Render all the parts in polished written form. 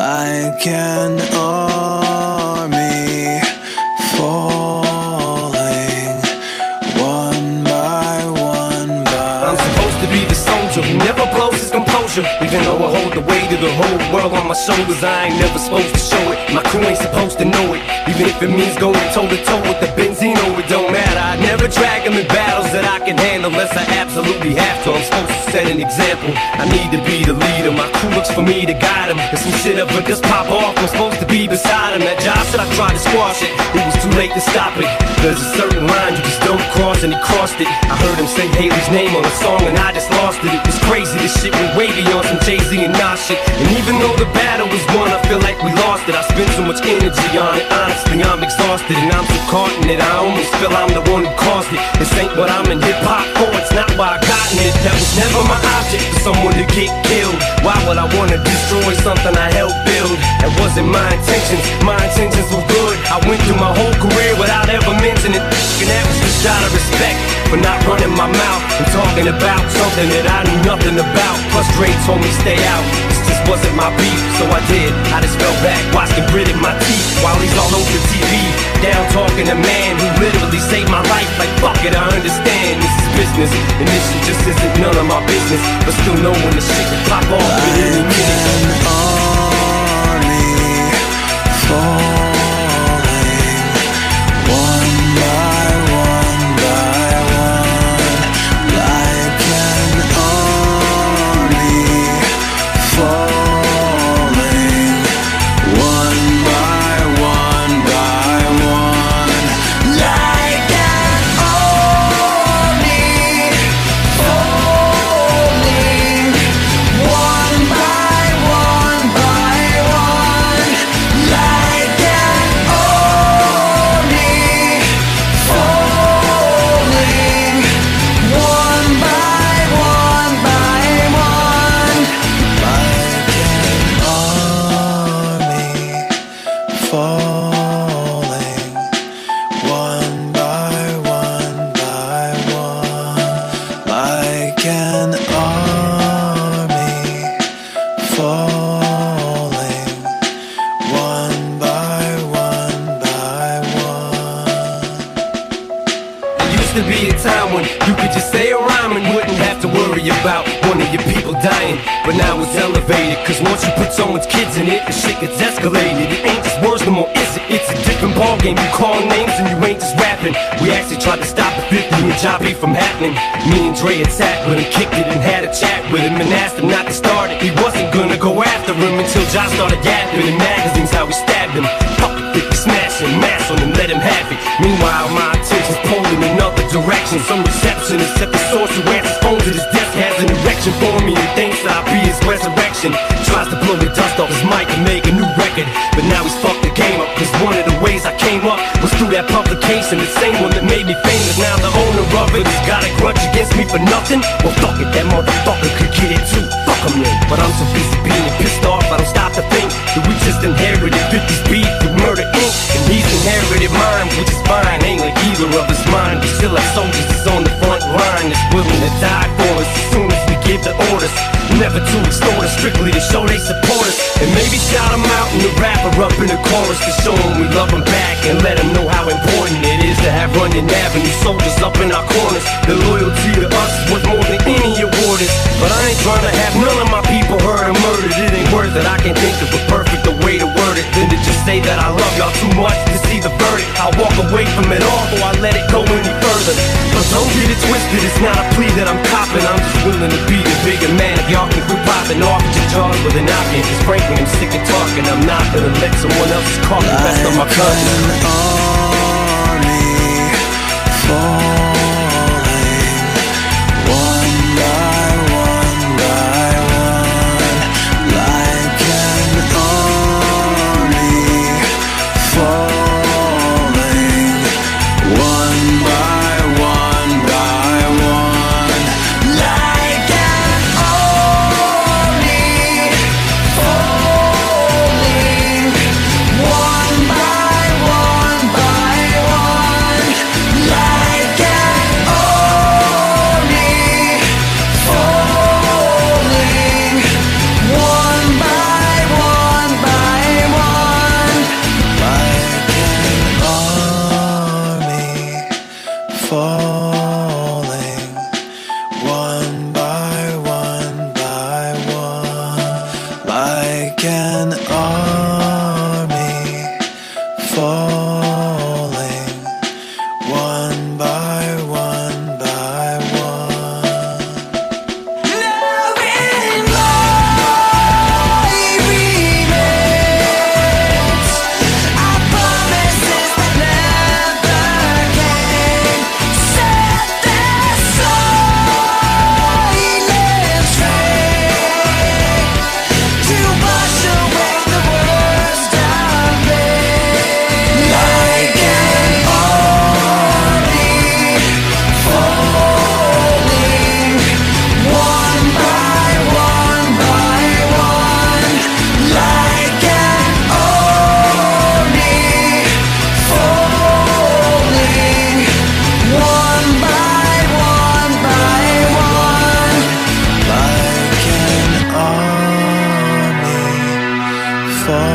like an army falling one by one by. I'm supposed to be the soldier who never blows his composure, even though I hold the weight of the whole world on my shoulders. I ain't never supposed to show it. My crew ain't supposed to know it, even if it means going toe to toe with the Benzino. It don't matter. I never drag them in battles that I can handle unless I absolutely have to. I'm supposed to set an example. I need to be the leader. My crew looks for me to guide them. If some shit ever just pop off, I'm supposed to be beside him. That job said I tried to squash it. It was too late to stop it. There's a certain line you just don't cross, and he crossed it. I heard him say Haley's name on a song and I just lost it. It was crazy. This shit went way beyond some Jay-Z and Nas shit. And even though the battle was won, I feel like we lost it. I spent so much energy on it. Honestly, I'm exhausted and I'm so caught in it. I almost feel I'm the one who caused it. This ain't what I'm in hip-hop for. It's not why I got in it. That was never my object, for someone to get killed. Why would I wanna destroy something I helped build? That wasn't my intentions. My intentions were good. I went through my whole career without ever mentioning it. And that was just out of respect for not running my mouth and talking about something that I knew nothing about. Plus Dre told me stay out. This just wasn't my beef, so I did. I just fell back, watched him gritting my teeth while he's all over TV, down talking to man who literally saved my life. Like fuck it, I understand this is business, and this shit just isn't none of my business. But still know when the shit can pop off at any minute. An army falling one by one by one, like an army falling one by one by one, like an army falling one by one by one, like an army falling one by one by one, like an army falling one by one by one, like an army falling one by one by one. There used to be a time when you could just say a rhyme and wouldn't have to worry about one of your people dying. But now it's elevated, cause once you put someone's kids in it, the shit gets escalated. It ain't just words no more, is it? It's a different ballgame. You call names and you ain't just rapping. We actually tried to stop the 50 and Joppy from happening. Me and Dre attacked with him, kicked it and had a chat with him and asked him not to start it. He wasn't gonna go after him until Josh started yapping in magazines how we stabbed him. Fuck it, 50 smashing, mass on him, let him have it. Meanwhile, my attention's pulled in another direction. Some receptionist at the source who answers phones at his desk has an erection for me and thinks I'll be his resurrection. Tries to blow the dust off his mic and make a new record, but now he's fucked the game up. Cause one of the ways I came up was through that publication, the same one that made me famous. Now the owner of it has got a grudge against me for nothing. Well fuck it, that motherfucker could get it too. Fuck him then. But I'm so busy being pissed off, I don't stop to think that we just inherited 50's beef with Murder Inc. And he's inherited mine, which is fine. Ain't like either of us mine. We still have soldiers that's on the front line, that's willing to die for us as soon as we give the orders. Never to extort us, strictly to show they support us. And maybe shout them out in the rapper up in the chorus to show them we love them back and let them know how important it is to have running avenue soldiers up in our corners. The loyalty to us is worth more than any award is. But I ain't trying to have none of my people hurt or murdered. It ain't worth it, I can't think of a perfect way to word it than to just say that I love y'all too much to see the verdict. I'll walk away from it all before I let it go any further. But don't get it twisted, it's not a plea that I'm copping. I'm just willing to be the bigger man if y'all can quit popping off at your jaws with an knocking. Cause frankly I'm sick of talking, I'm not gonna let someone else's coffee rest on my conscience. Like an army falling one by one by one, like an army falling one by one by one, like an army falling one by one by falling one by one by one, like an army falling one by one by one. Loving my remains are promises that never came. Set their silence train to wash away the worst of me. Like an army falling one by one by one. Like an army falling one by one by one. Like an army falling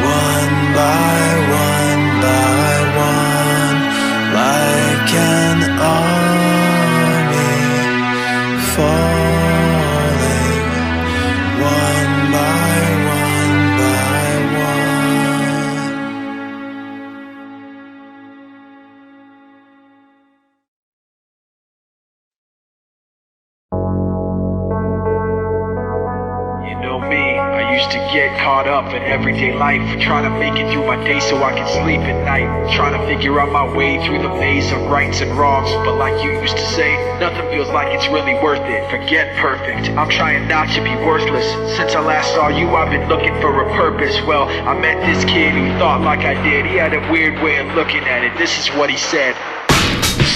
one by one by one. Like an army falling one by one by one. You know me, I used to get caught up in everyday life, trying to make it through my day so I can sleep at night, trying to figure out my way through the maze of rights and wrongs. But like you used to say, nothing feels like it's really worth it. Forget perfect, I'm trying not to be worthless. Since I last saw you, I've been looking for a purpose. Well, I met this kid who thought like I did. He had a weird way of looking at it. This is what he said: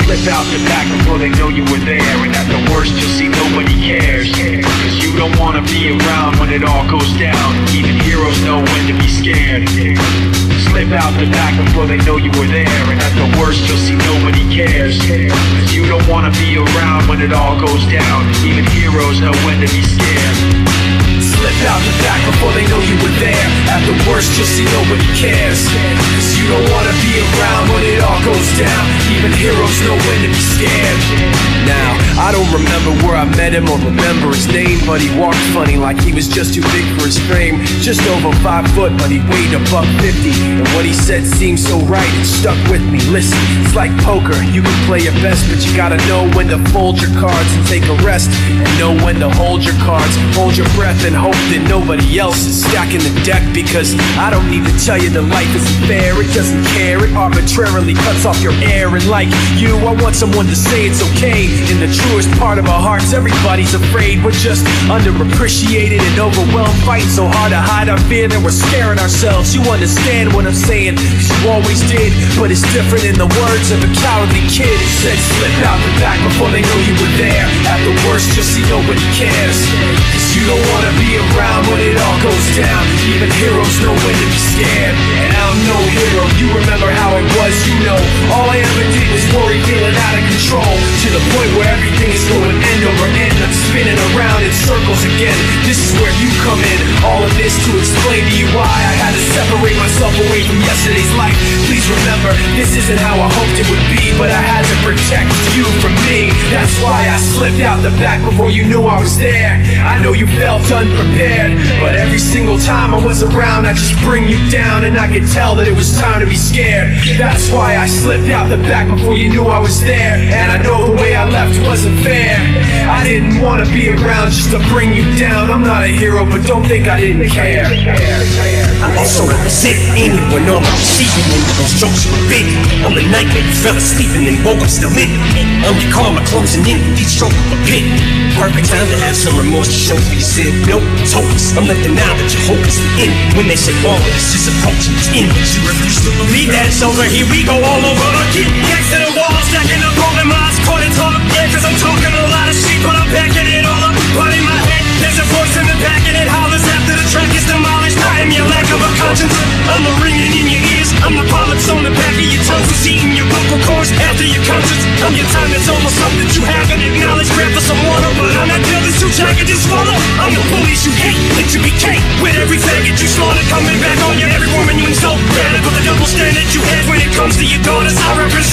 slip out the back before they know you were there, and at the worst you'll see nobody cares. Cause you don't wanna be around when it all goes down. Even heroes know when to be scared. Slip out the back before they know you were there, and at the worst you'll see nobody cares. Cause you don't wanna be around when it all goes down. Even heroes know when to be scared. Slip out the back before they know you were there. At the worst you'll see nobody cares. Cause you don't wanna be around when it all goes down. Even heroes know when to be scared. Now, I don't remember where I met him or remember his name, but he walked funny like he was just too big for his frame. Just over 5 foot, but he weighed $150. And what he said seemed so right, it stuck with me. Listen, it's like poker, you can play your best, but you gotta know when to fold your cards and take a rest, and know when to hold your cards. Hold your breath and hope that nobody else is stacking the deck, because I don't need to tell you that life isn't fair. It doesn't care, it arbitrarily cuts off your air. And like you, I want someone to say it's okay. In the truest part of our hearts, everybody's afraid. We're just underappreciated and overwhelmed, fighting so hard to hide our fear that we're scaring ourselves. You understand what I'm saying, 'cause you always did. But it's different in the words of a cowardly kid. It said slip out the back before they know you were there. At the worst you'll see nobody cares. Cause you don't wanna be around when it all goes down. Even heroes know when to be scared. And I'm no hero, you remember how it was, you know. All I ever did was worry, feeling out of control, to the point where everything is going end over end. I'm spinning around in circles again. This is where you come in. All of this to explain to you why I had to separate myself away from yesterday's life. Please remember, this isn't how I hoped it would be, but I had to protect you from me. That's why I slipped out the back before you knew I was there. I know you felt unprepared, but every single time I was around, I just bring you down, and I could tell that it was time to be scared. That's why I slipped out the back before you knew I was there. And I know the way I left wasn't fair. I didn't want to be around just to bring you down. I'm not a hero, but don't think I didn't care. I also represent anyone on my receiving end of those jokes you were big. I'm the night when you fell asleep and then woke up still lit. I'm your karma closing in with each stroke of a pit. Perfect time to have some remorse to show for you said nope, it's hopeless. I'm letting now that your hope is the end. When they say all of this is approaching its end, but you refuse to believe that it's over. Here we go all over again. Next to the wall, stacking up all them odds, caught and talk. Yeah, cause I'm talking a lot of shit, but I'm backing it all up. But in my head, there's a voice in the back and it hollers after the track is demolished. I am your lack of a conscience. I'm the ringing in your ears. I'm the polyps on the back of your tongue who's eating your vocal cords after your conscience. I'm your time that's almost up that you haven't acknowledged. Grab for some water, but I'm not dealing too jagged to swallow. I'm the police you hate, that you became. With every faggot you slaughtered, coming back on you. Every woman you insult. Radical the double standard you had when it comes to your daughters. I represent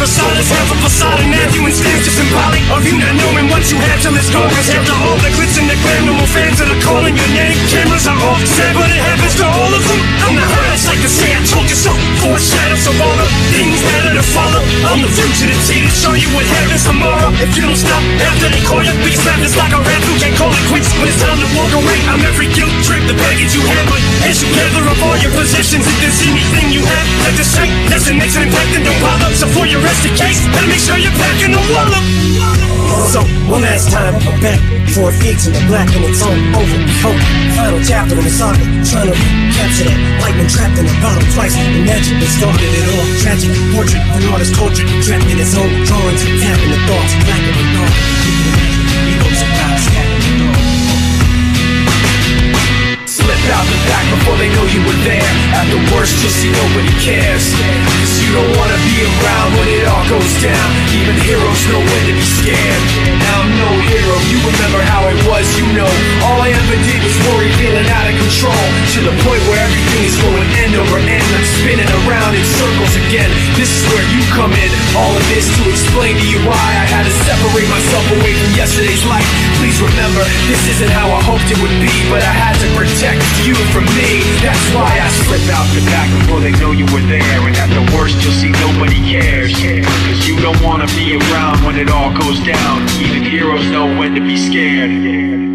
facade is half a facade, and now you instead just symbolic of you not knowing what you have till it's gone. Cause after all the glitz and the glam, no more fans that are calling your name. Cameras are off, sad, but it happens to all of them. I'm the highest, like to say I told you so. Foreshadows of all the things that are to follow. I'm the fugitive T to show you what happens tomorrow. If you don't stop after they call your beast, it's like a rap who can't call it quits when it's time to walk away. I'm every guilt trip, the baggage you have, but as you gather up all your possessions, if there's anything you have like to say, that's an makes an impact, then don't bother. So for your rest of case, better make sure you're packing the wallet. So, one last time, I'm back for a fix in the black and it's all over. Hope, final chapter in the saga, trying to capture that lightning trapped in a bottle twice. Imagine it started it all. Tragic portrait of an artist tortured, trapped in his own drawings, tapping the thoughts, black in the dark. You can imagine, he goes about stacking the door. Slip out the back before they know you were there. At the worst, you'll see nobody cares. Cause you don't wanna be around when it all goes down. Even heroes know when to be scared. Now I'm no hero, you remember how it was, you know. All I ever did was worry, feeling out of control. To the point where everything is going end over end. I'm spinning around in circles again. This is where you come in. All of this to explain to you why I had to separate myself away from yesterday's life. Please remember, this isn't how I hoped it would be, but I had to protect you from me. That's why I slip out the back before they know you were there. And at the worst, you'll see nobody cares. Cause you don't wanna be around when it all goes down. Even heroes know when to be scared.